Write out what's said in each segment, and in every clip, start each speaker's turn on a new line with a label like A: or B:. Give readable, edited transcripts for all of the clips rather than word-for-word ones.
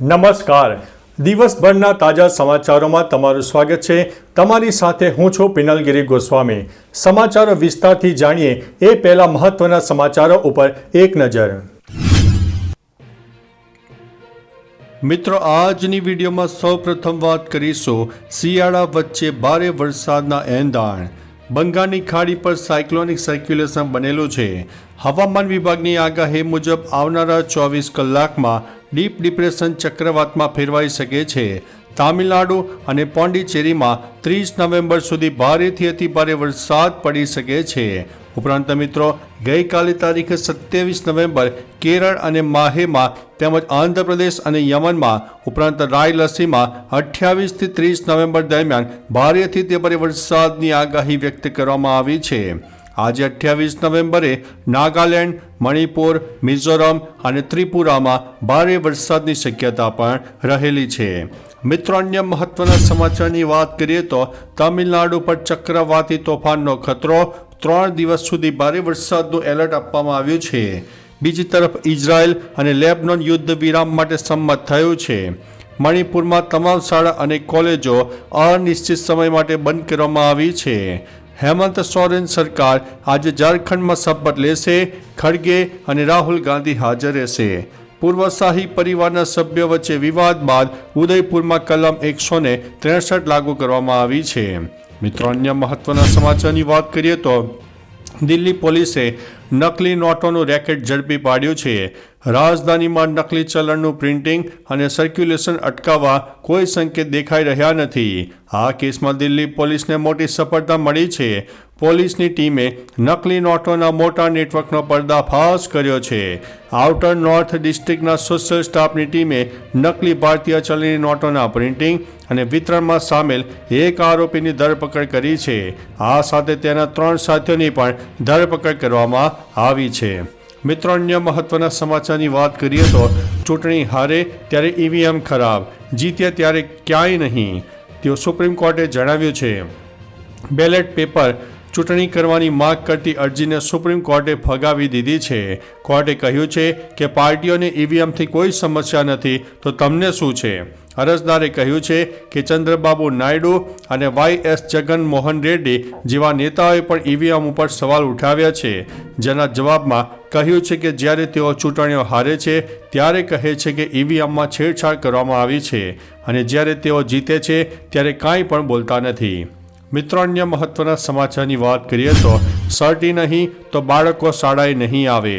A: નમસ્કાર. દિવસભરના તાજા સમાચારોમાં તમારું સ્વાગત છે. તમારી સાથે હું છું પિનલગીરી ગોસ્વામી. સમાચારો વિસ્તારથી જાણીએ એ પહેલા મહત્વના સમાચારો ઉપર એક નજર. મિત્રો, આજની વિડીયોમાં સૌપ્રથમ વાત કરીશું શિયાળા વચ્ચે ભારે વરસાદના એંધાણ. બંગાળની ખાડી પર સાયક્લોનિક સર્ક્યુલેશન બનેલું છે. હવામાન વિભાગની આગાહી મુજબ આવનારા 24 કલાકમાં ડીપ ડિપ્રેશન ચક્રવાતમાં ફેરવાઈ શકે છે. તામિલનાડુ અને પોંડિચેરીમાં 30 નવેમ્બર સુધી ભારેથી અતિભારે વરસાદ પડી શકે છે. ઉપરાંત મિત્રો, ગઈકાલે તારીખ 27 નવેમ્બર કેરળ અને માહેમાં તેમજ આંધ્રપ્રદેશ અને યમનમાં ઉપરાંત રાયલસીમાં 28 થી 30 નવેમ્બર દરમિયાન ભારેથી અતિભારે વરસાદની આગાહી વ્યક્ત કરવામાં આવી છે. આજે 28 નવેમ્બરે નાગાલેન્ડ, મણિપુર, મિઝોરમ અને ત્રિપુરામાં ભારે વરસાદની શક્યતા પણ રહેલી છે. મિત્રો, અન્ય મહત્વના સમાચારની વાત કરીએ તો તમિલનાડુ પર ચક્રવાતી તોફાનનો ખતરો. 3 દિવસ સુધી ભારે વરસાદનું એલર્ટ આપવામાં આવ્યું છે. બીજી તરફ ઇઝરાયલ અને લેબનોન યુદ્ધ વિરામ માટે સંમત થયું છે. મણિપુરમાં તમામ શાળા અને કોલેજો અનિશ્ચિત સમય માટે બંધ કરવામાં આવી છે. હેમંત સોરેન સરકાર આજે ઝારખંડમાં શપથ લેશે. ખડગે અને રાહુલ ગાંધી હાજર રહેશે. પૂર્વ શાહી પરિવારના સભ્યો વચ્ચે વિવાદ બાદ ઉદયપુરમાં કલમ 163 લાગુ કરવામાં આવી છે. મિત્રો, અન્ય મહત્વના સમાચારની વાત કરીએ તો દિલ્હી પોલીસે નકલી નોટોનું રેકેટ ઝડપી પાડ્યું છે. રાજધાનીમાં નકલી ચલણનું પ્રિન્ટિંગ અને સર્ક્યુલેશન અટકાવવા કોઈ સંકેત દેખાઈ રહ્યા નથી. આ કેસમાં દિલ્હી પોલીસને મોટી સફળતા મળી છે. પોલીસની ટીમે નકલી નોટોના મોટા નેટવર્કનો પર્દાફાશ કર્યો છે. આઉટર નોર્થ ડિસ્ટ્રિક્ટના સોશિયલ સ્ટાફની ટીમે નકલી ભારતીય ચલણી નોટોના પ્રિન્ટિંગ અને વિતરણમાં સામેલ એક આરોપીની ધરપકડ કરી છે. આ સાથે તેના 3 સાથીઓની પણ ધરપકડ કરવામાં આવી છે. મિત્રો, અન્ય મહત્વના સમાચારની વાત કરીએ તો ચૂંટણી હારે ત્યારે ઈવીએમ ખરાબ, જીત્યા ત્યારે ક્યાંય નહીં, તેઓ સુપ્રીમ કોર્ટે જણાવ્યું છે. બેલેટ પેપર ચૂંટણી કરવાની માંગ કરતી અરજીને સુપ્રીમ કોર્ટે ફગાવી દીધી છે. કોર્ટે કહ્યું છે કે પાર્ટીઓને ઈવીએમથી કોઈ સમસ્યા નથી, તો તમને શું છે? અરજદારે કહ્યું છે કે ચંદ્રબાબુ નાયડુ અને YS જગનમોહન રેડ્ડી જેવા નેતાઓએ પણ ઈવીએમ ઉપર સવાલ ઉઠાવ્યા છે. જેના જવાબમાં કહ્યું છે કે જ્યારે તેઓ ચૂંટણીઓ હારે છે ત્યારે કહે છે કે ઈવીએમમાં છેડછાડ કરવામાં આવી છે અને જ્યારે તેઓ જીતે છે ત્યારે કાંઈ પણ બોલતા નથી. મિત્રો, અન્ય મહત્વના સમાચારની વાત કરીએ તો સર્ટી નહીં તો બાળકો શાળાએ નહીં આવે.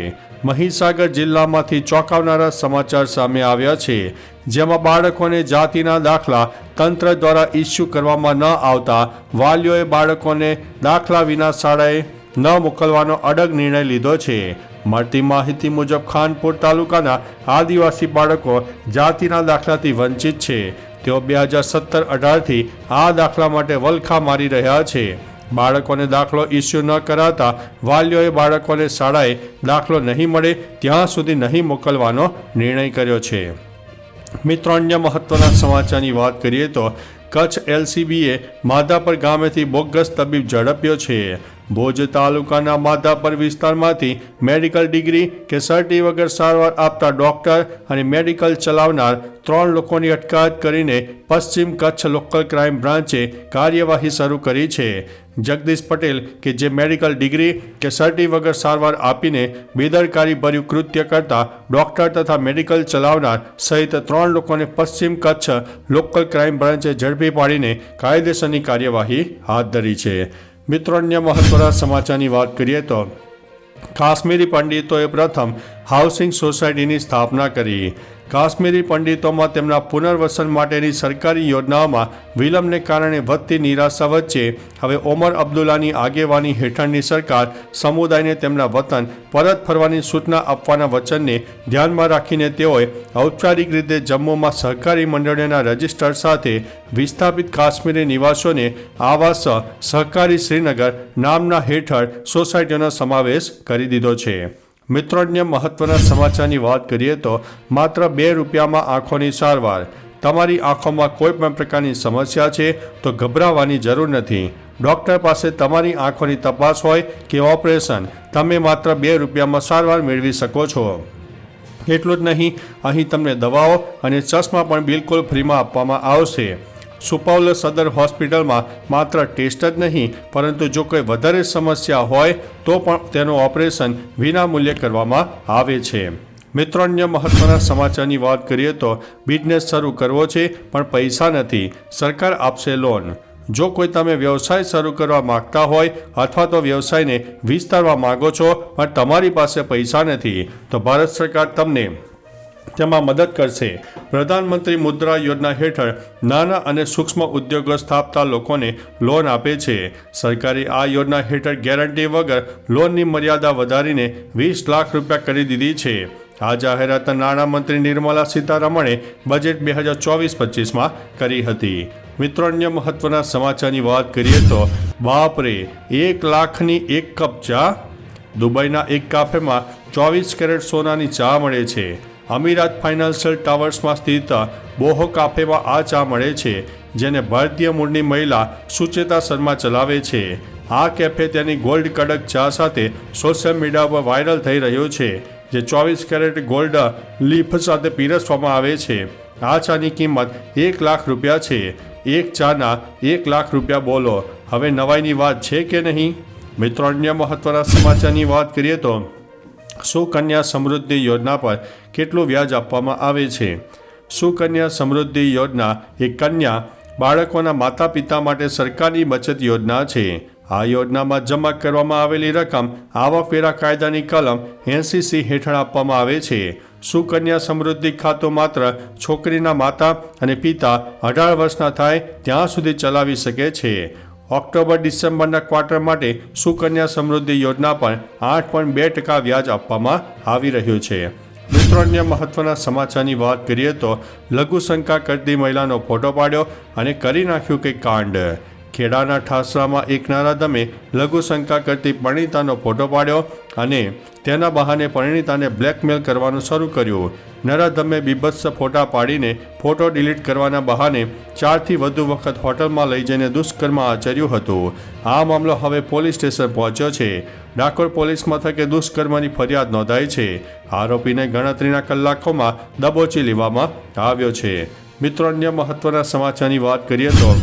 A: મહીસાગર જિલ્લામાંથી ચોંકાવનારા સમાચાર સામે આવ્યા છે. જેમાં બાળકોને જાતિના દાખલા તંત્ર દ્વારા ઇસ્યુ કરવામાં ન આવતા વાલીઓએ બાળકોને દાખલા વિના શાળાએ ન મોકલવાનો અડગ નિર્ણય લીધો છે. મળતી માહિતી મુજબ ખાનપુર તાલુકાના આદિવાસી બાળકો જાતિના દાખલાથી વંચિત છે. તેઓ 2017-18થી આ દાખલા માટે વલખા મારી રહ્યા છે. બાળકોને દાખલો ઇસ્યુ ન કરાતા વાલીઓએ બાળકોને શાળાએ દાખલો નહીં મળે ત્યાં સુધી નહીં મોકલવાનો નિર્ણય કર્યો છે. મિત્રો, અન્ય મહત્વના સમાચારની વાત કરીએ તો કચ્છ LCBએ માધાપર ગામેથી બોગસ તબીબ ઝડપ્યો છે. ભુજ તાલુકાના માધાપર વિસ્તારમાંથી મેડિકલ ડિગ્રી કે સર્ટી વગર સારવાર આપતા ડોક્ટર અને મેડિકલ ચલાવનાર 3 લોકોની અટકાયત કરીને પશ્ચિમ કચ્છ લોકલ ક્રાઇમ બ્રાન્ચે કાર્યવાહી શરૂ કરી છે. જગદીશ પટેલ કે જે મેડિકલ ડિગ્રી કે સર્ટી વગર સારવાર આપીને બેદરકારીભર્યું કૃત્ય કરતા ડોક્ટર તથા મેડિકલ ચલાવનાર સહિત 3 લોકોને પશ્ચિમ કચ્છ લોકલ ક્રાઇમ બ્રાન્ચે ઝડપી પાડીને કાયદેસરની કાર્યવાહી હાથ ધરી છે. મિત્રો, અન્ય મહત્વના સમાચારની વાત કરીએ તો કાશ્મીરી પંડિતોએ પ્રથમ હાઉસિંગ સોસાયટીની સ્થાપના કરી. કાશ્મીરી પંડિતોમાં તેમના પુનર્વસન માટેની સરકારી યોજનાઓમાં વિલંબને કારણે વધતી નિરાશા વચ્ચે હવે ઓમર અબ્દુલ્લાની આગેવાની હેઠળની સરકાર સમુદાયને તેમના વતન પરત ફરવાની સૂચના આપવાના વચનને ધ્યાનમાં રાખીને તેઓએ ઔપચારિક રીતે જમ્મુમાં સહકારી મંડળીઓના રજિસ્ટર સાથે વિસ્થાપિત કાશ્મીરી નિવાસીઓને આવાસ સહકારી શ્રીનગર નામના હેઠળ સોસાયટીઓનો સમાવેશ કરી દીધો છે. મિત્રો, અન્ય મહત્વના સમાચારની વાત કરીએ તો માત્ર 2 રૂપિયામાં આંખોની સારવાર. તમારી આંખોમાં કોઈ પણ પ્રકારની સમસ્યા છે તો ગભરાવાની જરૂર નથી. ડૉક્ટર પાસે તમારી આંખોની તપાસ હોય કે ઓપરેશન, તમે માત્ર 2 રૂપિયામાં સારવાર મેળવી શકો છો. એટલું જ નહીં, અહીં તમને દવાઓ અને ચશ્મા પણ બિલકુલ ફ્રીમાં આપવામાં આવશે. સુપાઉલ સદર હોસ્પિટલમાં માત્ર ટેસ્ટ જ નહીં પરંતુ જો કોઈ વધારે સમસ્યા હોય તો પણ તેનું ઓપરેશન વિના મૂલ્યે કરવામાં આવે છે. મિત્રો, અન્ય મહત્વના સમાચારની વાત કરીએ તો બિઝનેસ શરૂ કરવો છે પણ પૈસા નથી, સરકાર આપશે લોન. જો કોઈ તમે વ્યવસાય શરૂ કરવા માંગતા હોય અથવા તો વ્યવસાયને વિસ્તારવા માંગો છો પણ તમારી પાસે પૈસા નથી તો ભારત સરકાર તમને તેમાં મદદ કરશે. પ્રધાનમંત્રી મુદ્રા યોજના હેઠળ નાના અને સૂક્ષ્મ ઉદ્યોગો સ્થાપતા લોકોને લોન આપે છે. સરકારે આ યોજના હેઠળ ગેરંટી વગર લોનની મર્યાદા વધારીને 20 લાખ રૂપિયા કરી દીધી છે. આ જાહેરાત નાણામંત્રી નિર્મલા સીતારમણે બજેટ 2024-25માં કરી હતી. મિત્રો, અન્ય મહત્વના સમાચારની વાત કરીએ તો બાપરે, 1 લાખની એક કપ ચા. દુબઈના એક કાફેમાં 24 કેરેટ સોનાની ચા મળે છે. અમીરાત ફાઇનાન્શિયલ ટાવર્સમાં સ્થિત બોહો કાફેમાં આ ચા મળે છે, જેને ભારતીય મૂળની મહિલા સુચેતા શર્મા ચલાવે છે. આ કેફે તેની ગોલ્ડ કડક ચા સાથે સોશિયલ મીડિયા પર વાયરલ થઈ રહ્યો છે, જે 24 કેરેટ ગોલ્ડ લીફ સાથે પીરસવામાં આવે છે. આ ચાની કિંમત 1 લાખ રૂપિયા છે. એક ચાના 1 લાખ રૂપિયા, બોલો હવે નવાઈની વાત છે કે નહીં? મિત્રો, અન્ય મહત્વના સમાચારની વાત કરીએ તો સુકન્યા સમૃદ્ધિ યોજના પર કેટલું વ્યાજ આપવામાં આવે છે? સુકન્યા સમૃદ્ધિ યોજના એ કન્યા બાળકોના માતા પિતા માટે સરકારની બચત યોજના છે. આ યોજનામાં જમા કરવામાં આવેલી રકમ આવકવેરા કાયદાની કલમ 80C હેઠળ આપવામાં આવે છે. સુકન્યા સમૃદ્ધિ ખાતું માત્ર છોકરીના માતા અને પિતા 18 વર્ષના થાય ત્યાં સુધી ચલાવી શકે છે. ઓક્ટોબર-ડિસેમ્બરના ક્વાર્ટર માટે સુકન્યા સમૃદ્ધિ યોજના પર 8.2% વ્યાજ આપવામાં આવી રહ્યું છે. મિત્રો, અન્ય મહત્વના સમાચારની વાત કરીએ તો લઘુશંકા કરતી મહિલાનો ફોટો પાડ્યો અને કરી નાખ્યું કે કાંડ. ખેડાના ઠાસરામાં એક નરાધમે લઘુશંકા કરતી પરિણીતાનો ફોટો પાડ્યો અને તેના બહાને પરિણીતાને બ્લેકમેલ કરવાનું શરૂ કર્યું. નરાધમે બીભત્સ ફોટા પાડીને ફોટો ડિલીટ કરવાના બહાને 4થી વધુ વખત હોટલમાં લઈ જઈને દુષ્કર્મ આચર્યું હતું. આ મામલો હવે પોલીસ સ્ટેશન પહોંચ્યો છે. ડાકોર પોલીસ મથકે દુષ્કર્મની ફરિયાદ નોંધાઈ છે. આરોપીને ગણતરીના કલાકોમાં દબોચી લેવામાં આવ્યો છે. મિત્રો, અન્ય મહત્વના સમાચારની વાત કરીએ તો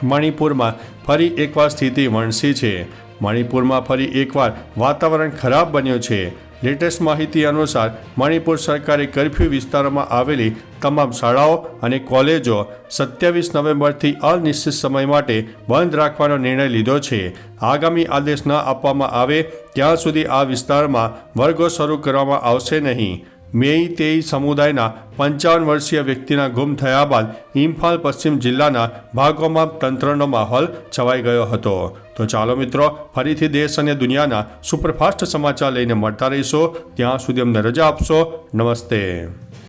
A: મણિપુરમાં ફરી એકવાર સ્થિતિ વણસી છે. મણિપુરમાં ફરી એકવાર વાતાવરણ ખરાબ બન્યું છે. લેટેસ્ટ માહિતી અનુસાર મણિપુર સરકારે કર્ફ્યુ વિસ્તારોમાં આવેલી તમામ શાળાઓ અને કોલેજો 27 નવેમ્બરથી અનિશ્ચિત સમય માટે બંધ રાખવાનો નિર્ણય લીધો છે. આગામી આદેશ ન આપવામાં આવે ત્યાં સુધી આ વિસ્તારમાં વર્ગો શરૂ કરવામાં આવશે નહીં. મેઈતેઈ સમુદાયના 55 વર્ષીય વ્યક્તિના ગુમ થયા બાદ ઇમ્ફાલ પશ્ચિમ જિલ્લાના ભાગોમાં તંત્રનો માહોલ છવાઈ ગયો હતો. તો ચાલો મિત્રો, ફરીથી દેશ અને દુનિયાના સુપરફાસ્ટ સમાચાર લઈને મળતા રહીશો. ત્યાં સુધી અમને રજા આપશો. નમસ્તે.